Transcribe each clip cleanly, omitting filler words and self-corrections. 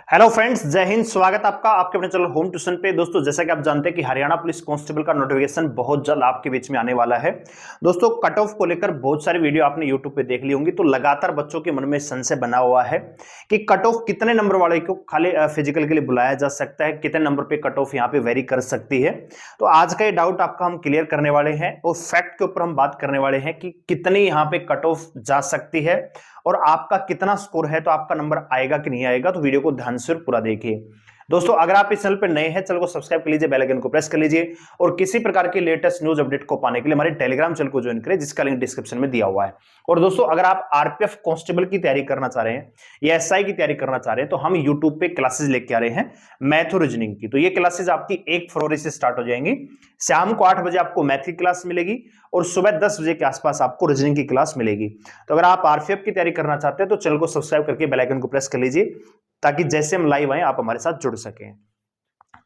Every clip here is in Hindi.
हेलो फ्रेंड्स, जय हिंद। स्वागत आपका आपके अपने चैनल होम ट्यूशन पे। दोस्तों, जैसा कि आप जानते हैं कि हरियाणा पुलिस कांस्टेबल का नोटिफिकेशन बहुत जल्द आपके बीच में आने वाला है। दोस्तों, कट ऑफ को लेकर बहुत सारी वीडियो आपने यूट्यूब पे देख ली होंगी, तो लगातार बच्चों के मन में संशय बना हुआ है कि कट ऑफ कितने नंबर वाले को खाली फिजिकल के लिए बुलाया जा सकता है, कितने नंबर पे कट ऑफ यहाँ पे वेरी कर सकती है। तो आज का ये डाउट आपका हम क्लियर करने वाले हैं और फैक्ट के ऊपर हम बात करने वाले हैं कि कितनी यहाँ पे कट ऑफ जा सकती है और आपका कितना स्कोर है, तो आपका नंबर आएगा कि नहीं आएगा। तो वीडियो को ध्यान से पूरा देखिए। दोस्तों, अगर आप इस चैनल पर नए हैं, चैनल को सब्सक्राइब कर लीजिए, बेल आइकन को प्रेस कर लीजिए और किसी प्रकार की लेटेस्ट न्यूज अपडेट को पाने के लिए हमारे टेलीग्राम चैनल को ज्वाइन करें, जिसका लिंक डिस्क्रिप्शन में दिया हुआ है। और दोस्तों, अगर आप आरपीएफ कांस्टेबल की तैयारी करना चाह रहे हैं या एसआई की तैयारी करना चाह रहे हैं, तो हम यूट्यूब पे क्लासेस लेके आ रहे हैं मैथ और रीजनिंग की। तो ये क्लासेस आपकी 1 फरवरी से स्टार्ट हो जाएंगी। शाम को 8 बजे आपको मैथ की क्लास मिलेगी और सुबह 10 बजे के आसपास आपको रीजनिंग की क्लास मिलेगी। तो अगर आप आरपीएफ की तैयारी करना चाहते हैं तो चैनल को सब्सक्राइब करके बेल आइकन को प्रेस कर लीजिए, ताकि जैसे हम लाइव आए आप हमारे साथ जुड़ सकें।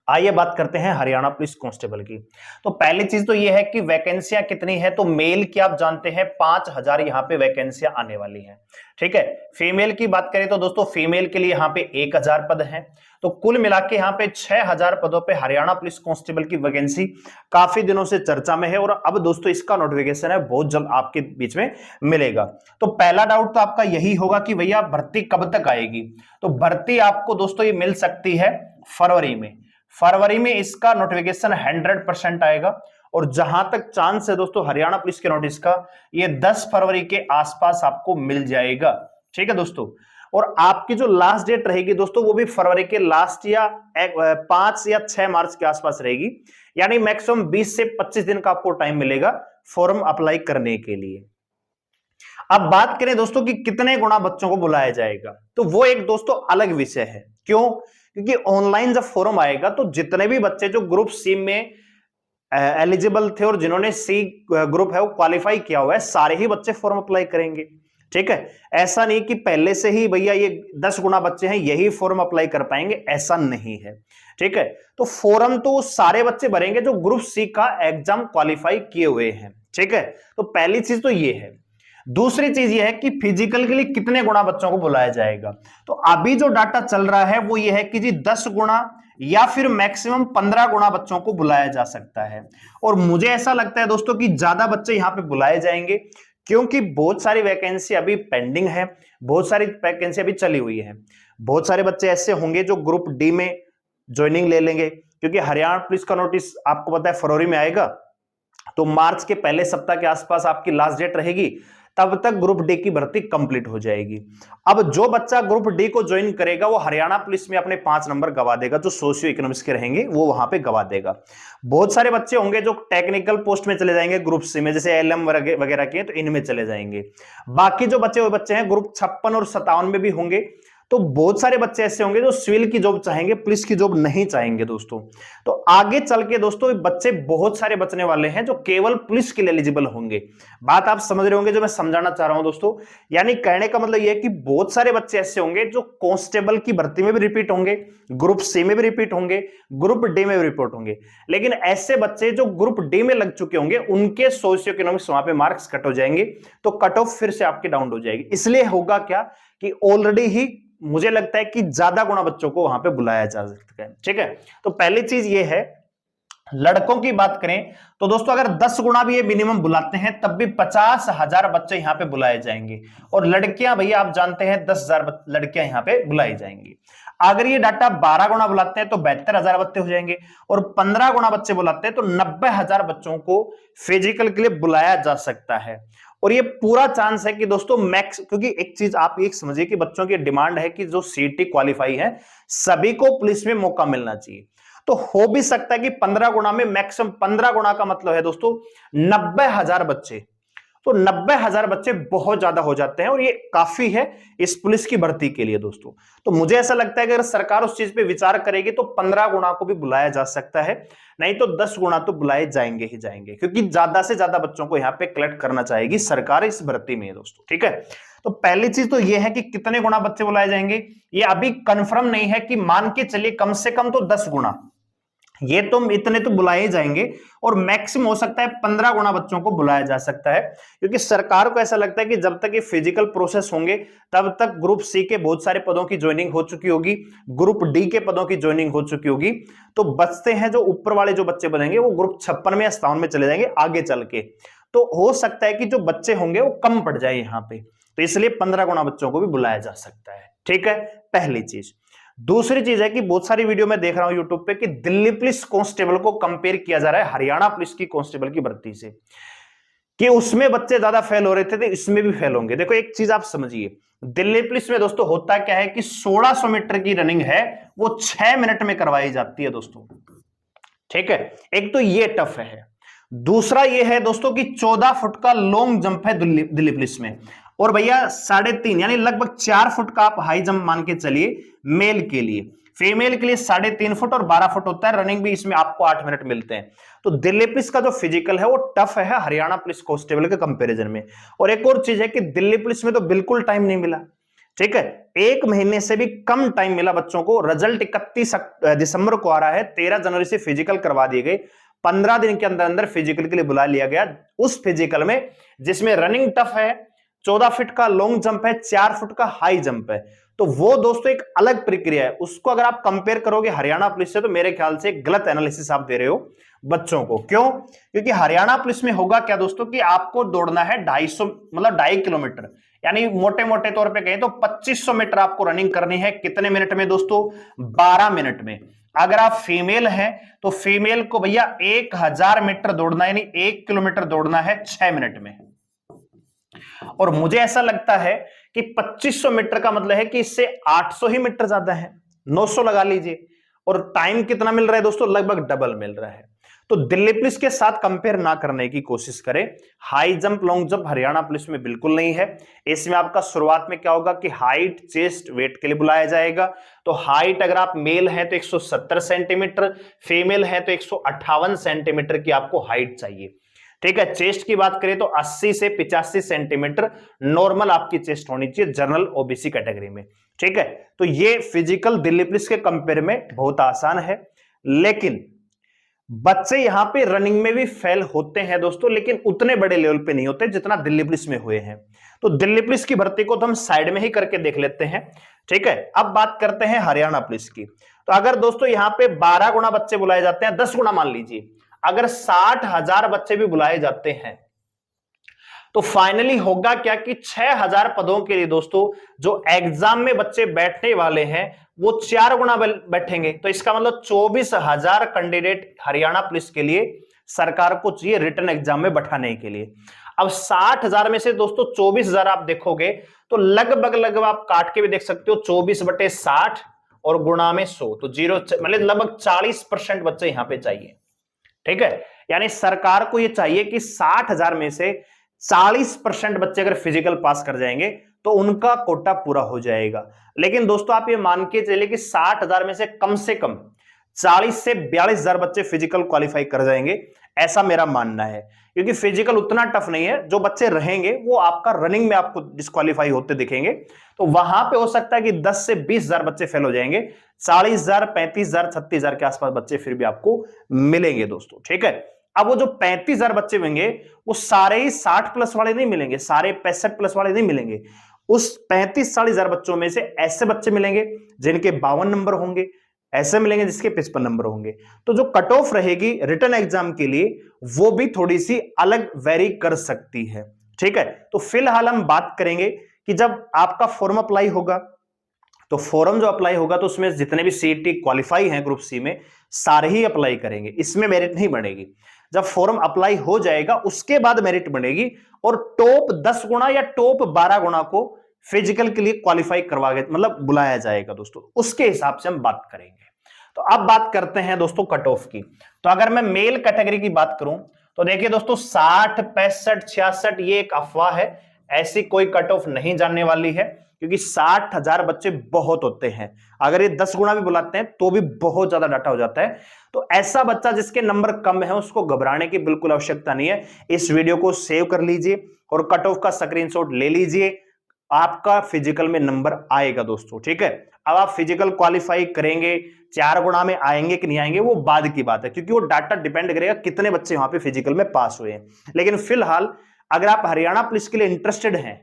आइए बात करते हैं हरियाणा पुलिस कांस्टेबल की। तो पहली चीज तो यह है कि वैकेंसियां कितनी है। तो मेल की आप जानते हैं 5000 यहां पे वैकेंसियां आने वाली हैं, ठीक है। फीमेल की बात करें तो दोस्तों, फीमेल के लिए यहां पे 1000 पद हैं। तो कुल मिला के यहां पे 6000 पदों पे हरियाणा पुलिस कांस्टेबल की वैकेंसी काफी दिनों से चर्चा में है और अब दोस्तों इसका नोटिफिकेशन है बहुत जल्द आपके बीच में मिलेगा। तो पहला डाउट तो आपका यही होगा कि भैया भर्ती कब तक आएगी। तो भर्ती आपको दोस्तों ये मिल सकती है फरवरी में। फरवरी में इसका नोटिफिकेशन 100% आएगा और जहां तक चांस है दोस्तों हरियाणा पुलिस के नोटिस का, ये 10 फरवरी के आसपास आपको मिल जाएगा, ठीक है दोस्तों। और आपकी जो लास्ट डेट रहेगी दोस्तों, वो भी फरवरी के लास्ट या 5 या 6 मार्च के आसपास रहेगी। यानी मैक्सिमम 20 से 25 दिन का आपको टाइम मिलेगा फॉर्म अप्लाई करने के लिए। अब बात करें दोस्तों कि कितने गुना बच्चों को बुलाया जाएगा, तो वो एक दोस्तों अलग विषय है। क्यों? क्योंकि ऑनलाइन जब फॉर्म आएगा तो जितने भी बच्चे जो ग्रुप सी में एलिजिबल थे और जिन्होंने सी ग्रुप है वो क्वालिफाई किया हुआ है, सारे ही बच्चे फॉर्म अप्लाई करेंगे, ठीक है। ऐसा नहीं कि पहले से ही भैया ये 10 गुना बच्चे हैं यही फॉर्म अप्लाई कर पाएंगे, ऐसा नहीं है, ठीक है। तो फॉर्म तो सारे बच्चे भरेंगे जो ग्रुप सी का एग्जाम क्वालिफाई किए हुए हैं, ठीक है। तो पहली चीज तो ये है। दूसरी चीज यह है कि फिजिकल के लिए कितने गुना बच्चों को बुलाया जाएगा। तो अभी जो डाटा चल रहा है वो ये है कि जी 10 गुना या फिर मैक्सिमम 15 गुना बच्चों को बुलाया जा सकता है। और मुझे ऐसा लगता है दोस्तों कि ज्यादा बच्चे यहां पे बुलाए जाएंगे, क्योंकि बहुत सारी वैकेंसी अभी पेंडिंग है, बहुत सारी वैकेंसी अभी चली हुई है। बहुत सारे बच्चे ऐसे होंगे जो ग्रुप डी में ज्वाइनिंग ले लेंगे, क्योंकि हरियाणा पुलिस का नोटिस आपको पता है फरवरी में आएगा। तो मार्च के पहले सप्ताह के आसपास आपकी लास्ट डेट रहेगी, तब तक ग्रुप डी की भर्ती कंप्लीट हो जाएगी। अब जो बच्चा ग्रुप डी को ज्वाइन करेगा वो हरियाणा पुलिस में अपने 5 नंबर गवा देगा, जो सोशियो इकोनॉमिक्स के रहेंगे वो वहां पे गवा देगा। बहुत सारे बच्चे होंगे जो टेक्निकल पोस्ट में चले जाएंगे ग्रुप सी में, जैसे एलएम वगैरह के, तो इनमें चले जाएंगे। बाकी जो बच्चे हुए बच्चे हैं ग्रुप 56 और 57 में भी होंगे। तो बहुत सारे बच्चे ऐसे होंगे जो सिविल की जॉब चाहेंगे, पुलिस की जॉब नहीं चाहेंगे दोस्तों। तो आगे चल के दोस्तों बच्चे बहुत सारे बचने वाले हैं जो केवल पुलिस के लिए एलिजिबल होंगे। बात आप समझ रहे होंगे जो मैं समझाना चाह रहा हूं दोस्तों। यानी कहने का मतलब यह है कि बहुत सारे बच्चे ऐसे होंगे जो कांस्टेबल की भर्ती में भी रिपीट होंगे, ग्रुप सी में भी रिपीट होंगे, ग्रुप डी में भी रिपोर्ट होंगे। लेकिन ऐसे बच्चे जो ग्रुप डी में लग चुके होंगे उनके सोशियो इकोनॉमिक्स वहां पे मार्क्स कट हो जाएंगे, तो कट ऑफ फिर से आपकी डाउन हो जाएगी। इसलिए होगा क्या कि ऑलरेडी ही मुझे लगता है कि ज्यादा गुना बच्चों को वहां पे बुलाया जा सकता है, ठीक है। तो पहली चीज ये है। लड़कों की बात करें तो दोस्तों अगर 10 गुना भी ये मिनिमम बुलाते हैं तब भी 50,000 बच्चे यहां पे बुलाए जाएंगे। और लड़कियां भैया आप जानते हैं 10,000 लड़कियां यहां पे बुलाई जाएंगी। अगर ये डाटा 12 गुना बुलाते हैं तो 72,000 बच्चे हो जाएंगे और 15 गुना बच्चे बुलाते हैं तो 90,000 बच्चों को फिजिकल के लिए बुलाया जा सकता है। और ये पूरा चांस है कि दोस्तों मैक्स, क्योंकि एक चीज आप एक समझिए कि बच्चों की डिमांड है कि जो सीटी क्वालिफाई है सभी को पुलिस में मौका मिलना चाहिए। तो हो भी सकता है कि 15 गुना में मैक्सिमम 15 गुना का मतलब है दोस्तों 90,000 बच्चे। तो 90,000 बच्चे बहुत ज्यादा हो जाते हैं और ये काफी है इस पुलिस की भर्ती के लिए दोस्तों। तो मुझे ऐसा लगता है कि अगर सरकार उस चीज पे विचार करेगी तो 15 गुना को भी बुलाया जा सकता है, नहीं तो 10 गुना तो बुलाए जाएंगे ही जाएंगे, क्योंकि ज्यादा से ज्यादा बच्चों को यहाँ पे कलेक्ट करना चाहेगी सरकार इस भर्ती में दोस्तों, ठीक है। तो पहली चीज तो ये है कि कितने गुना बच्चे बुलाए जाएंगे, ये अभी कंफर्म नहीं है कि मान के चलिए कम से कम तो 10 गुना, ये तो इतने तो बुलाए जाएंगे और मैक्सिमम हो सकता है 15 गुना बच्चों को बुलाया जा सकता है, क्योंकि सरकार को ऐसा लगता है कि जब तक ये फिजिकल प्रोसेस होंगे तब तक ग्रुप सी के बहुत सारे पदों की ज्वाइनिंग हो चुकी होगी, ग्रुप डी के पदों की ज्वाइनिंग हो चुकी होगी, तो बचते हैं जो ऊपर वाले जो बच्चे बनेंगे वो ग्रुप 56 में या 57 में चले जाएंगे आगे चल के। तो हो सकता है कि जो बच्चे होंगे वो कम पड़ जाए यहां पे, तो इसलिए 15 गुना बच्चों को भी बुलाया जा सकता है। ठीक है, पहली चीज। दूसरी चीज है कि बहुत सारी वीडियो में देख रहा हूं यूट्यूब पे कि दिल्ली पुलिस कांस्टेबल को कंपेयर किया जा रहा है हरियाणा पुलिस की कांस्टेबल की भर्ती से, कि उसमें बच्चे ज्यादा फेल हो रहे थे तो इसमें भी फेल होंगे। देखो एक चीज आप समझिए, दिल्ली पुलिस में दोस्तों होता क्या है कि 1600 मीटर की रनिंग है वो 6 मिनट में करवाई जाती है दोस्तों। ठीक है, एक तो ये टफ है। दूसरा ये है दोस्तों कि 14 फुट का लॉन्ग जंप है दिल्ली पुलिस में, और भैया 3.5 यानी लगभग 4 फुट का आप हाई जंप मान के चलिए मेल के लिए। फीमेल के लिए 3.5 फुट और 12 फुट होता है, रनिंग भी इसमें आपको 8 मिनट मिलते हैं। तो दिल्ली पुलिस का जो फिजिकल है वो टफ है हरियाणा पुलिस कांस्टेबल के कंपैरिजन में। और एक और चीज है कि दिल्ली पुलिस में तो बिल्कुल टाइम नहीं मिला। ठीक है, 1 महीने से भी कम टाइम मिला बच्चों को। रिजल्ट 31 दिसंबर को आ रहा है, 13 जनवरी से फिजिकल करवा दिए गए, 15 दिन के अंदर अंदर फिजिकल के लिए बुला लिया गया। उस फिजिकल में जिसमें रनिंग टफ है, 14 फुट का लॉन्ग जंप है, 4 फुट का हाई जंप है, तो वो दोस्तों एक अलग प्रक्रिया है। उसको अगर आप कंपेयर करोगे हरियाणा पुलिस से तो मेरे ख्याल से गलत एनालिसिस आप दे रहे हो बच्चों को। क्यों? क्योंकि हरियाणा पुलिस में होगा क्या दोस्तों कि आपको दौड़ना है 250 मतलब 2.5 किलोमीटर, यानी मोटे मोटे तौर पे कहें तो 2500 मीटर आपको रनिंग करनी है। कितने मिनट में दोस्तों? 12 मिनट में। अगर आप फीमेल हैं तो फीमेल को भैया 1000 मीटर दौड़ना यानी 1 किलोमीटर दौड़ना है 6 मिनट में। और मुझे ऐसा लगता है कि 2500 मीटर का मतलब है कि इससे 800 ही मीटर ज्यादा है, 900 लगा लीजिए। और टाइम कितना मिल रहा है दोस्तों? लगभग डबल मिल रहा है। तो दिल्ली पुलिस के साथ कंपेयर ना करने की कोशिश करें। High jump long jump Haryana police में बिल्कुल नहीं है। इसमें आपका शुरुआत में क्या होगा कि हाइट चेस्ट वेट के लिए बुलाया जाएगा। तो हाइट अगर आप मेल है तो 170 सेंटीमीटर, फीमेल है तो 158 सेंटीमीटर की आपको हाइट चाहिए। ठीक है, चेस्ट की बात करें तो 80 से 85 सेंटीमीटर नॉर्मल आपकी चेस्ट होनी चाहिए जनरल ओबीसी कैटेगरी में। ठीक है, तो ये फिजिकल दिल्ली पुलिस के कंपेयर में बहुत आसान है। लेकिन बच्चे यहां पे रनिंग में भी फेल होते हैं दोस्तों, लेकिन उतने बड़े लेवल पे नहीं होते जितना दिल्ली पुलिस में हुए हैं। तो दिल्ली पुलिस की भर्ती को तो हम साइड में ही करके देख लेते हैं। ठीक है, अब बात करते हैं हरियाणा पुलिस की। तो अगर दोस्तों यहां पे 12 गुना बच्चे बुलाए जाते हैं, 10 गुना मान लीजिए, अगर 60,000 बच्चे भी बुलाए जाते हैं तो फाइनली होगा क्या कि 6000 पदों के लिए दोस्तों जो एग्जाम में बच्चे बैठने वाले हैं वो 4 गुना बैठेंगे। तो इसका मतलब 24,000 कैंडिडेट हरियाणा पुलिस के लिए सरकार को चाहिए रिटन एग्जाम में बैठाने के लिए। अब 60,000 में से दोस्तों 24,000 आप देखोगे तो लगभग आप काट के भी देख सकते हो, 24/60 और गुणा में 100, तो 0 मतलब लगभग 40% बच्चे यहां पे चाहिए। ठीक है, यानी सरकार को यह चाहिए कि 60,000 में से 40% बच्चे अगर फिजिकल पास कर जाएंगे तो उनका कोटा पूरा हो जाएगा। लेकिन दोस्तों आप ये मान के चलिए कि 60,000 में से कम 40 से 42,000 बच्चे फिजिकल क्वालिफाई कर जाएंगे, ऐसा मेरा मानना है। क्योंकि फिजिकल उतना टफ नहीं है, जो बच्चे रहेंगे वो आपका रनिंग में आपको डिस्क्वालीफाई होते दिखेंगे। तो वहां पे हो सकता है कि 10 से 20,000 बच्चे फेल हो जाएंगे, 40,000 35,000 36,000 के आसपास बच्चे फिर भी आपको मिलेंगे दोस्तों। ठीक है, अब वो जो 35,000 बच्चे होंगे वो सारे ही 60 प्लस वाले नहीं मिलेंगे, सारे 65 प्लस वाले नहीं मिलेंगे। उस 35-40,000 बच्चों में से ऐसे बच्चे मिलेंगे जिनके 52 नंबर होंगे, ऐसे मिलेंगे जिसके 55 नंबर होंगे। तो जो कट ऑफ रहेगी रिटन एग्जाम के लिए वो भी थोड़ी सी अलग वेरी कर सकती है। ठीक है, तो फिलहाल हम बात करेंगे कि जब आपका फॉर्म अप्लाई होगा तो फॉर्म जो अप्लाई होगा तो उसमें जितने भी सीईटी क्वालिफाई हैं ग्रुप सी में सारे ही अप्लाई करेंगे, इसमें मेरिट नहीं बनेगी। जब फॉर्म अप्लाई हो जाएगा उसके बाद मेरिट बनेगी और टॉप 10 गुना या टॉप 12 गुना को फिजिकल के लिए क्वालिफाई करवा मतलब बुलाया जाएगा दोस्तों, उसके हिसाब से हम बात करेंगे। तो अब बात करते हैं दोस्तों कट ऑफ की। तो अगर मैं मेल कैटेगरी की बात करूं तो देखिए दोस्तों 60 65 66 ये एक अफवाह है, ऐसी कोई कट ऑफ नहीं जानने वाली है, क्योंकि 60,000 बच्चे बहुत होते हैं। अगर ये 10 गुना भी बुलाते हैं तो भी बहुत ज्यादा डाटा हो जाता है। तो ऐसा बच्चा जिसके नंबर कम है उसको घबराने की बिल्कुल आवश्यकता नहीं है। इस वीडियो को सेव कर लीजिए और कट ऑफ का स्क्रीनशॉट ले लीजिए, आपका फिजिकल में नंबर आएगा दोस्तों। ठीक है, अब आप फिजिकल क्वालिफाई करेंगे, 4 गुणा में आएंगे कि नहीं आएंगे वो बाद की बात है, क्योंकि वो डाटा डिपेंड करेगा कितने बच्चे वहां पे फिजिकल में पास हुए हैं। लेकिन फिलहाल अगर आप हरियाणा पुलिस के लिए इंटरेस्टेड हैं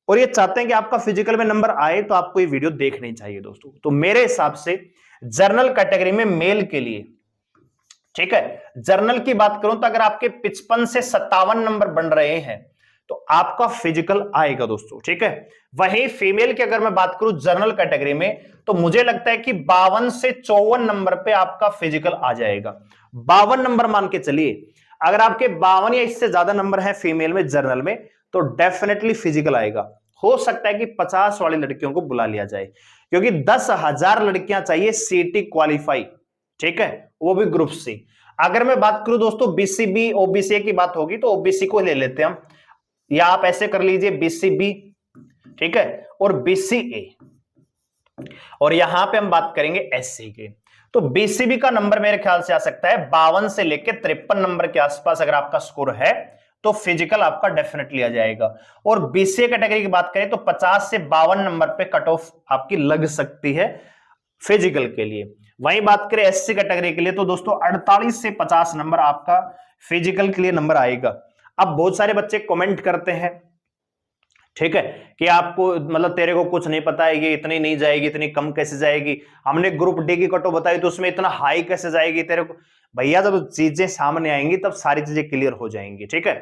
और ये चाहते हैं कि आपका फिजिकल में नंबर आए, तो आपको ये वीडियो देखनी चाहिए दोस्तों। तो मेरे हिसाब से जर्नल कैटेगरी में मेल के लिए, ठीक है, जर्नल की बात करूं तो अगर आपके 55 से 57 नंबर बन रहे हैं तो आपका फिजिकल आएगा दोस्तों। ठीक है, वहीं फीमेल की अगर मैं बात करूं जर्नल कैटेगरी में, तो मुझे लगता है कि 52 से 54 नंबर पे आपका फिजिकल आ जाएगा। 52 नंबर मान के चलिए, अगर आपके 52 या इससे ज्यादा नंबर है फीमेल में जर्नल में, तो डेफिनेटली फिजिकल आएगा। हो सकता है कि 50 वाली लड़कियों को बुला लिया जाए, क्योंकि 10,000 लड़कियां चाहिए सीटी क्वालिफाई। ठीक है, वो भी ग्रुप सी। अगर मैं बात करूं दोस्तों बीसीबी ओबीसी की बात होगी तो ओबीसी को ले लेते हैं हम, या आप ऐसे कर लीजिए बीसीबी, ठीक है, और बीसीए, और यहां पे हम बात करेंगे एससी के। तो बीसीबी का नंबर मेरे ख्याल से आ सकता है 52 से लेकर 53 नंबर के आसपास। अगर आपका स्कोर है तो फिजिकल आपका डेफिनेटली आ जाएगा। और बीसीए कैटेगरी की बात करें तो 50 से 52 नंबर पे कट ऑफ आपकी लग सकती है फिजिकल के लिए। वहीं बात करें एससी कैटेगरी के लिए तो दोस्तों 48 से 50 नंबर आपका फिजिकल के लिए नंबर आएगा। अब बहुत सारे बच्चे कमेंट करते हैं, ठीक है, कि आपको मतलब तेरे को कुछ नहीं पता है, ये इतनी नहीं जाएगी, इतनी कम कैसे जाएगी, हमने ग्रुप डी की कट ऑफ बताई तो उसमें इतना हाई कैसे जाएगी तेरे को। भैया जब चीजें सामने आएंगी तब सारी चीजें क्लियर हो जाएंगी। ठीक है,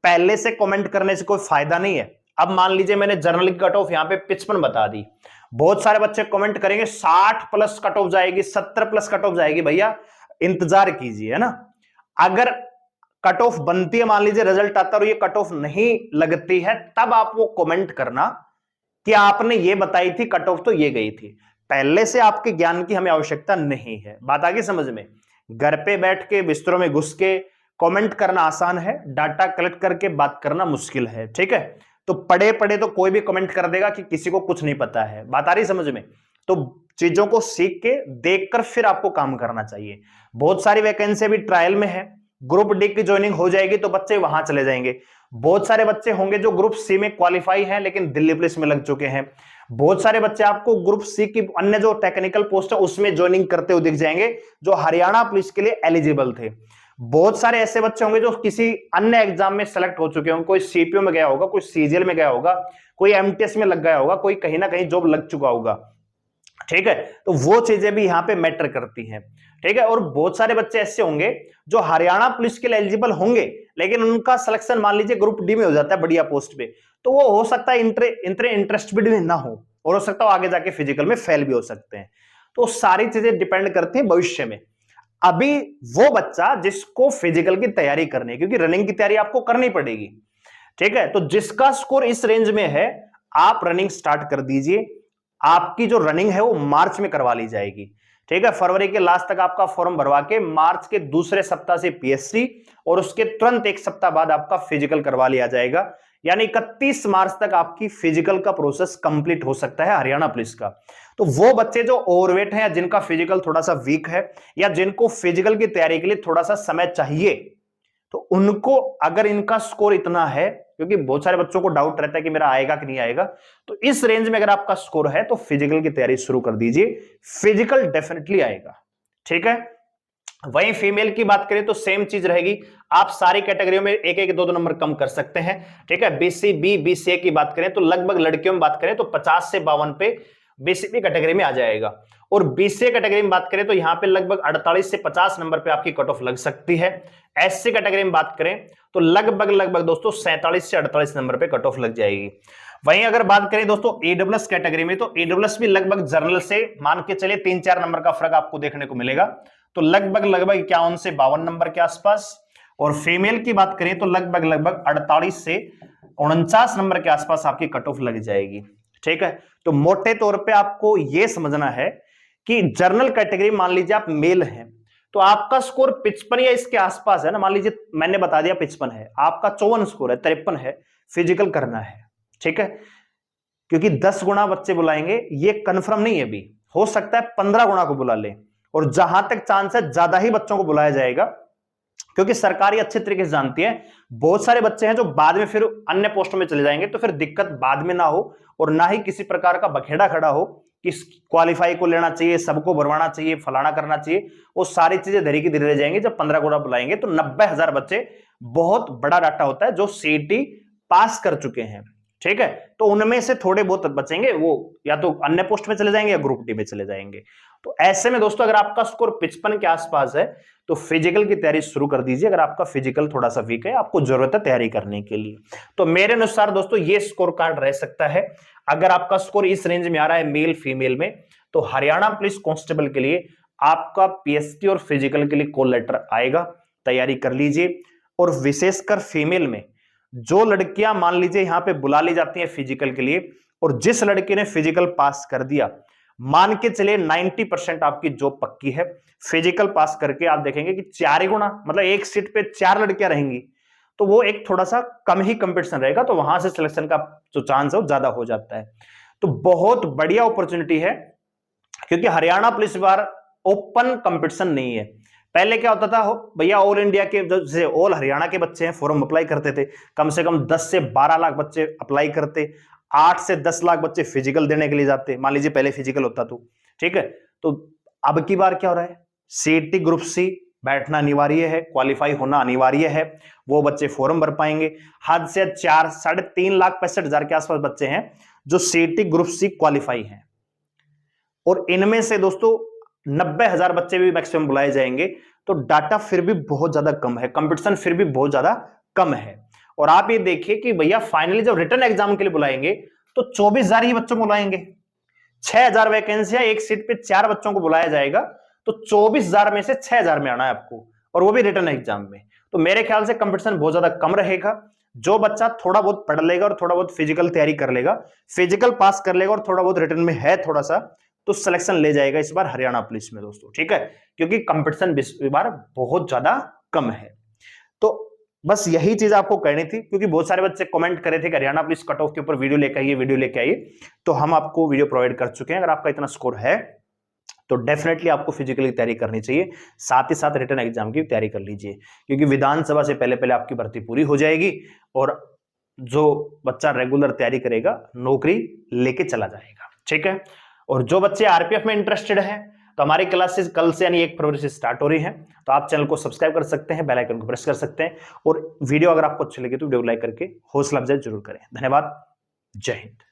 पहले से कमेंट करने से कोई फायदा नहीं है। अब मान लीजिए मैंने जर्नल की कट ऑफ यहाँ पे 55 बता दी, बहुत सारे बच्चे कमेंट करेंगे 60 प्लस कट ऑफ जाएगी, 70 प्लस कट ऑफ जाएगी। भैया इंतजार कीजिए, है ना। अगर कट ऑफ बनती है, मान लीजिए रिजल्ट आता है और ये कट ऑफ नहीं लगती है, तब आप वो कमेंट करना कि आपने ये बताई थी कट ऑफ तो ये गई थी। पहले से आपके ज्ञान की हमें आवश्यकता नहीं है। बात आ गई समझ में। घर पे बैठ के बिस्तरों में घुस के कमेंट करना आसान है, डाटा कलेक्ट करके बात करना मुश्किल है। ठीक है, तो पढ़े पढ़े तो कोई भी कमेंट कर देगा कि किसी को कुछ नहीं पता है। बात आ रही समझ में। तो चीजों को सीख के देखकर फिर आपको काम करना चाहिए। बहुत सारी वैकेंसी भी ट्रायल में है, ग्रुप डी की ज्वाइनिंग हो जाएगी तो बच्चे वहां चले जाएंगे। बहुत सारे बच्चे होंगे जो ग्रुप सी में क्वालिफाई हैं लेकिन दिल्ली पुलिस में लग चुके हैं। बहुत सारे बच्चे आपको ग्रुप सी की अन्य जो टेक्निकल पोस्ट है उसमें ज्वाइनिंग करते हुए दिख जाएंगे जो हरियाणा पुलिस के लिए एलिजिबल थे। बहुत सारे ऐसे बच्चे होंगे जो किसी अन्य एग्जाम में सेलेक्ट हो चुके होंगे, कोई सीपीओ में गया होगा, कोई सीजीएल में गया होगा, कोई एमटीएस में लग गया होगा, कोई कहीं ना कहीं जॉब लग चुका होगा। ठीक है, तो वो चीजें भी यहां पे मैटर करती हैं। ठीक है, और बहुत सारे बच्चे ऐसे होंगे जो हरियाणा पुलिस के लिए एलिजिबल होंगे लेकिन उनका सिलेक्शन मान लीजिए ग्रुप डी में हो जाता है बढ़िया पोस्ट पे, तो वो हो सकता है इंटरेस्टेड भी ना हो और हो सकता है आगे जाके फिजिकल में फेल भी हो सकते हैं। तो सारी चीजें डिपेंड करती हैं भविष्य में। अभी वो बच्चा जिसको फिजिकल की तैयारी करनी है, क्योंकि रनिंग की तैयारी आपको करनी पड़ेगी। ठीक है, तो जिसका स्कोर इस रेंज में है आप रनिंग स्टार्ट कर दीजिए। आपकी जो रनिंग है वो मार्च में करवा ली जाएगी। ठीक है, फरवरी के लास्ट तक आपका फॉर्म भरवा के मार्च के दूसरे सप्ताह से पीएससी और उसके तुरंत एक सप्ताह बाद आपका फिजिकल करवा लिया जाएगा। यानी 31 मार्च तक आपकी फिजिकल का प्रोसेस कंप्लीट हो सकता है हरियाणा पुलिस का। तो वो बच्चे जो ओवरवेट हैं या जिनका फिजिकल थोड़ा सा वीक है या जिनको फिजिकल की तैयारी के लिए थोड़ा सा समय चाहिए, तो उनको अगर इनका स्कोर इतना है, क्योंकि बहुत सारे बच्चों को डाउट रहता है कि मेरा आएगा कि नहीं आएगा, तो इस रेंज में अगर आपका स्कोर है तो फिजिकल की तैयारी शुरू कर दीजिए। फिजिकल डेफिनेटली आएगा। ठीक है, वहीं फीमेल की बात करें तो सेम चीज रहेगी। आप सारी कैटेगरियों में एक एक दो दो नंबर कम कर सकते हैं। ठीक है, बीसीबी बीसीए की बात करें तो लगभग लड़कियों में बात करें तो 50 से 52 पे बीसीबी कैटेगरी में आ जाएगा। और बीसीए कैटेगरी में बात करें तो यहां पे लगभग 48 से 50 नंबर पे आपकी कट ऑफ लग सकती है। एससी कैटेगरी में बात करें तो लगभग दोस्तों 47 से 48 नंबर पे कट ऑफ लग जाएगी। वहीं अगर बात करें दोस्तों ईडब्ल्यूएस कैटेगरी में, तो ईडब्ल्यूएस भी लगभग जर्नल से मान के चलिए 3-4 नंबर का फर्क आपको देखने को मिलेगा। तो लगभग 51 से 52 नंबर के आसपास। और फीमेल की बात करें तो लगभग 48 से 49 नंबर के आसपास आपकी कट ऑफ लग जाएगी। ठीक है, तो मोटे तौर पे आपको यह समझना है कि जर्नल कैटेगरी मान लीजिए आप मेल हैं तो आपका स्कोर 55 या इसके आसपास है ना। मान लीजिए मैंने बता दिया 55 है, आपका 54 स्कोर है, 53 है, फिजिकल करना है। ठीक है, क्योंकि 10 गुना बच्चे बुलाएंगे ये कंफर्म नहीं है। अभी हो सकता है 15 गुना को बुला ले, और जहां तक चांस है ज्यादा ही बच्चों को बुलाया जाएगा, क्योंकि सरकार ये अच्छे तरीके से जानती है बहुत सारे बच्चे हैं जो बाद में फिर अन्य पोस्टों में चले जाएंगे, तो फिर दिक्कत बाद में ना हो और ना ही किसी प्रकार का बखेड़ा खड़ा हो कि क्वालिफाई को लेना चाहिए, सबको भरवाना चाहिए, फलाना करना चाहिए। वो सारी चीजें धीरे की धीरे रह जाएंगी। जब 15 कोटा बुलाएंगे तो 90,000 बच्चे बहुत बड़ा डाटा होता है जो सीईटी पास कर चुके हैं, ठीक है। तो उनमें से थोड़े बहुत बचेंगे, वो या तो अन्य पोस्ट में चले जाएंगे या ग्रुप डी में चले जाएंगे। तो ऐसे में दोस्तों अगर आपका स्कोर 55 के आसपास है तो फिजिकल की तैयारी शुरू कर दीजिए। अगर आपका फिजिकल थोड़ा सा वीक है, आपको जरूरत है तैयारी करने के लिए, तो मेरे अनुसार दोस्तों ये स्कोर कार्ड रह सकता है। अगर आपका स्कोर इस रेंज में आ रहा है मेल फीमेल में, तो हरियाणा पुलिस कांस्टेबल के लिए आपका पीएसटी और फिजिकल के लिए कॉल लेटर आएगा, तैयारी कर लीजिए। और विशेषकर फीमेल में जो लड़कियां मान लीजिए यहां पे बुला ली जाती हैं फिजिकल के लिए, और जिस लड़की ने फिजिकल पास कर दिया, मान के चलिए 90% आपकी जॉब पक्की है। फिजिकल पास करके आप देखेंगे कि 4 गुना, मतलब एक सीट पे 4 लड़कियां रहेंगी, तो वो एक थोड़ा सा कम ही कंपटीशन रहेगा, तो वहां से सिलेक्शन का जो चांस है वो ज्यादा हो जाता है। तो बहुत बढ़िया अपॉर्चुनिटी है, क्योंकि हरियाणा पुलिस बार ओपन कंपटीशन नहीं है। पहले क्या होता था भैया, ऑल इंडिया के जैसे ऑल हरियाणा के बच्चे हैं फॉर्म अप्लाई करते थे, कम से कम 10 से 12 लाख बच्चे अप्लाई करते, 8 से 10 लाख बच्चे फिजिकल देने के लिए जाते, मान लीजिए पहले फिजिकल होता तो, ठीक है। तो अब की बार क्या हो रहा है, सीईटी ग्रुप सी बैठना अनिवार्य है, क्वालिफाई होना अनिवार्य है, वो बच्चे फॉर्म भर पाएंगे। हद से 3.5 लाख 65,000 के आसपास बच्चे हैं जो सीईटी ग्रुप सी क्वालिफाई हैं, और इनमें से दोस्तों 90,000 बच्चे भी मैक्सिमम बुलाए जाएंगे। तो डाटा फिर भी बहुत ज्यादा कम है, कंपटीशन फिर भी बहुत ज्यादा कम है। और आप ये देखिए कि भैया फाइनली जब रिटर्न एग्जाम के लिए बुलाएंगे तो 24,000 ही बच्चों को बुलाएंगे। 6,000 वैकेंसियां, एक सीट पे 4 बच्चों को बुलाया जाएगा, तो 24,000 में से 6,000 में आना है आपको, और वो भी रिटर्न एग्जाम में। तो मेरे ख्याल से कंपटीशन बहुत ज्यादा कम रहेगा। जो बच्चा थोड़ा बहुत पढ़ लेगा और थोड़ा बहुत फिजिकल तैयारी कर लेगा, फिजिकल पास कर लेगा और थोड़ा बहुत रिटर्न में है थोड़ा सा, तो सिलेक्शन ले जाएगा इस बार हरियाणा पुलिस में दोस्तों, ठीक है, क्योंकि कंपटीशन इस बार बहुत ज्यादा कम है। तो बस यही चीज आपको कहनी थी, क्योंकि बहुत सारे बच्चे कमेंट करे थे कि हरियाणा पुलिस कट ऑफ के ऊपर वीडियो लेके आइए, वीडियो लेके आइए, तो हम आपको वीडियो प्रोवाइड कर चुके हैं। अगर आपका इतना स्कोर है तो डेफिनेटली आपको फिजिकली तैयारी करनी चाहिए, साथ ही साथ रिटर्न एग्जाम की तैयारी कर लीजिए, क्योंकि विधानसभा से पहले पहले आपकी भर्ती पूरी हो जाएगी, और जो बच्चा रेगुलर तैयारी करेगा नौकरी लेके चला जाएगा, ठीक है। और जो बच्चे आरपीएफ में इंटरेस्टेड हैं, तो हमारी क्लासेस कल से यानी 1 फरवरी से स्टार्ट हो रही हैं, तो आप चैनल को सब्सक्राइब कर सकते हैं, बेल आइकन को प्रेस कर सकते हैं, और वीडियो अगर आपको अच्छी लगी तो वीडियो लाइक करके हौसला अफजाई जरूर करें। धन्यवाद, जय हिंद।